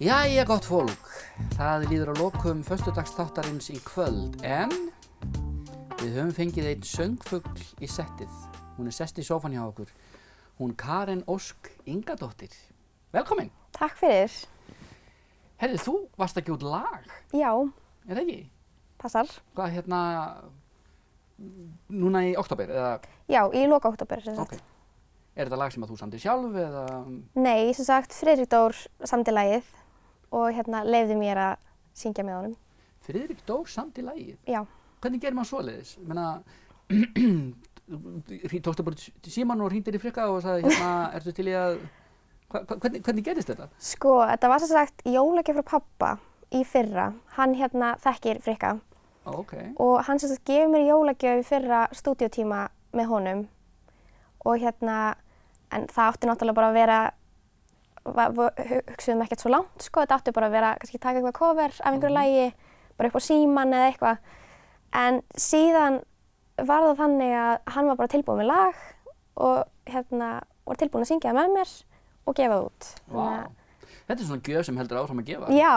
Jæja, gott fólk. Það líður að lokum föstudagsþáttarins í kvöld, en við höfum fengið einn söngfugl í settið. Hún er sest í sófann hjá okkur. Hún Karen Ósk Ingadóttir. Velkomin. Takk fyrir. Herri, þú varst að gefa út lag, Já, er það ekki? passar. Hvað, núna í október, eða? Já, í loka október, sem sagt. Ok. Er þetta lag sem að þú samdir sjálf, eða? Nei, sem sagt, Friðrik Dór samdi lagið og leyfði mér að syngja með honum. Friðrik Dór samdi lagið? Já. Hvernig gerir maður svoleiðis? Ég meina, tókstu bara símann og hringdir í Frikka og sagði, ertu til í að... Hvernig gerðist þetta? Sko, þetta var sem sagt jólagjöf frá pabba í fyrra. Hann þekkir Frikka. Ok. Og hann sem sagt gefur mér jólagjöf í fyrra stúdíótíma með honum. Og en það átti náttúrulega bara að vera, hugsuðum ekkert svo langt, sko. Þetta átti bara að vera, kannski taka eitthvað cover af einhverju lagi, bara upp á símann eða eitthvað. En síðan var það þannig að hann var bara tilbúinn með lag og var tilbúinn að syngja það með mér og gefa það út. Vá. Þetta er svona gjöf sem heldur áfram að gefa. Já,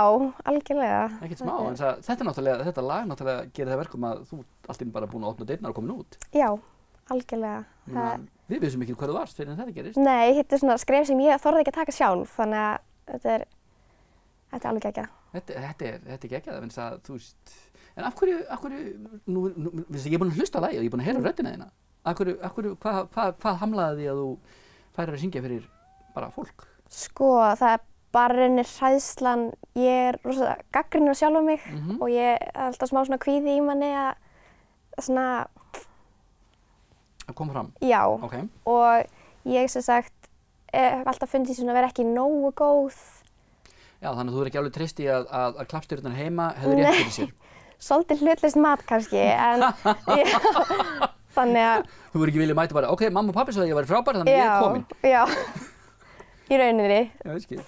algjörlega. Ekkert smá, en þetta lag náttúrulega gerir það verkum að þú allt í einu bara búin að opna dyrnar og komin út. Já, algjörlega. Við vissum ekki hvað þú varst fyrir en þetta gerist. Nei, þetta er svona skref sem ég þorði ekki að taka sjálf, þannig að þetta er alveg geggjað. Þetta er geggjað, finnst að þú veist, en af hverju, nú ég er búin að hlusta á lagið og ég er búin að heyra röddina þína. Hvað hamlaði því að þú færir að syngja fyrir bara fólk? Sko, það er bara raunir hræðslan, ég er rosa gagnrýnin á sjálfa mig og ég er alltaf smá svona kvíði í manni að svona... Að koma fram? Já, okay. Og ég sem sagt hef alltaf fundið svona að vera ekki nógu góð. Já, þannig að þú er ekki alveg treyst í að klappstjörnurnar heima hefur rétt fyrir sér. Svolítið hlutlaust mat kannski, en þannig að... Þú verður ekki viljað mæta bara, ok, mamma og pabbi sagði að ég væri frábær, þannig að ég er komin. Já, í rauninni. Já, ég skil.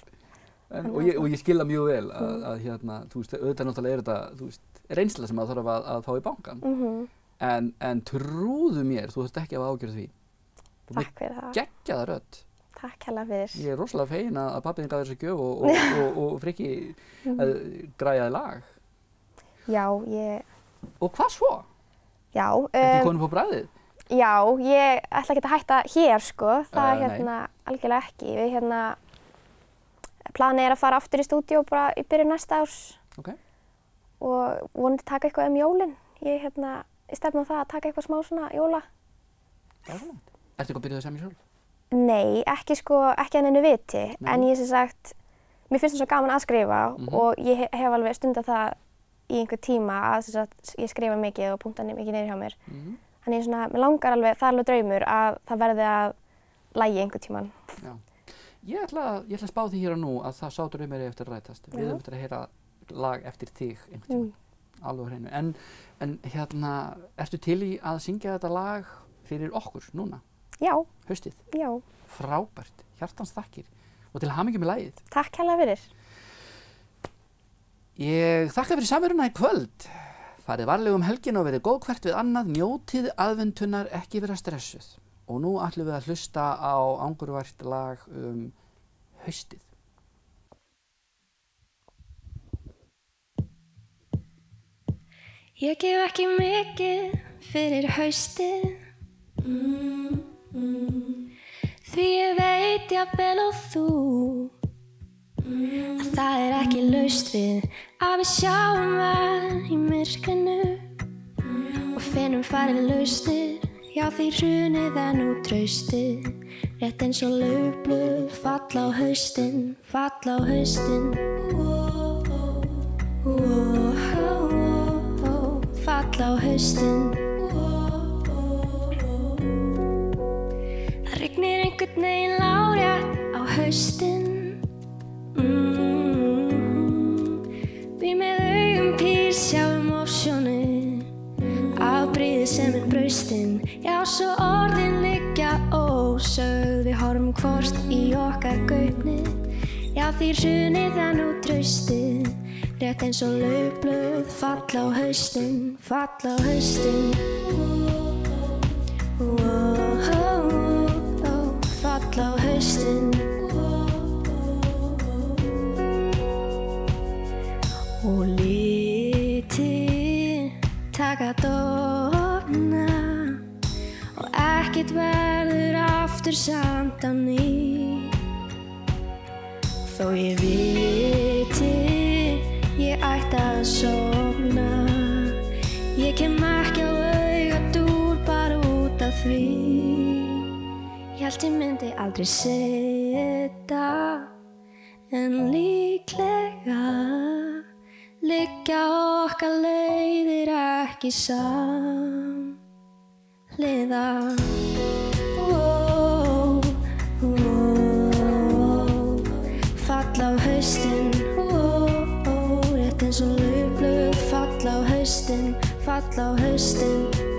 Og ég skil það mjög vel að þú veist, auðvitað náttúrulega er þetta, þú veist, reynsla sem maður þarf að fá í bankann. En trúðu mér, þú þurft ekki að hafa ágjörð því. Takk fyrir það. Geggjaða rödd. Takk hérlega fyrir. Ég er rosalega fegin að pabbi þín gaf þér þessu gjöf og Frikki græjaði lag. Já, ég... Og hvað svo? Já. Ertu komin upp á bragðið? Já, ég ætla ekki að hætta hér, sko. Það algjörlega ekki. Við planið er að fara aftur í stúdíó bara í byrjun næsta árs. Ok. Og vonandi taka eitthvað jólin. Ég stefna á það að taka eitthvað smá svona jóla. Ertu eitthvað byrjuð að semja sjálf? Nei, ekki að neinu viti. En ég sem sagt, mér finnst það svo gaman að skrifa og ég hef alveg stundað það í einhver tíma að sem sagt, ég skrifa mikið og punktarnir mikið niður hjá mér. Þannig mér langar alveg, það er alveg draumur að það verði að lagi einhver tíman. Já. Ég ætla að spá því hér og nú að það sá draumur eftir að rætast. Við höfum eftir að heyra lag eftir þig einhvern tíman. Alveg hreinu. En ertu til í að syngja þetta lag fyrir okkur núna? Já. Haustið? Já. Frábært. Hjartans þakkir. Og til hamingju með lagið. Takk hérlega fyrir. Ég þakka fyrir samveruna í kvöld. Farið varlega um helgina og verið góð hvert við annað. Njótið aðventunnar, ekki vera stressuð. Og nú ætlum við að hlusta á angurvært lag haustið. Ég gef ekki mikið fyrir haustið Því ég veit jafnvel og þú að það er ekki laust við að við sjáum var í myrkrinu og finnum farin lausnir já því hrunið er nú traustið rétt eins og laufblöð falla á haustin falla á haustin falla á haustin Það rignir einhvern veginn lárétt á haustin Við með augum pír sjáum ofsjónið Afbrýðið sem braustin Já, svo orðin liggja ósögð Við horfum hvort í okkar gaupnið Já, því hrunið er nú traustið Rétt eins og laufblöð falla á haustin falla á haustin falla á haustin ekkert verður aftur samt á ný. Þó ég viti ég ætti að sofna, ég kem ekki á augatúr bara út af því. Ég held ég myndi aldrei seta, en líklega liggja okkar leiðir ekki samhliða. Fall á haustin, rétt eins og laufblöð. Fall á haustin, fall á haustin.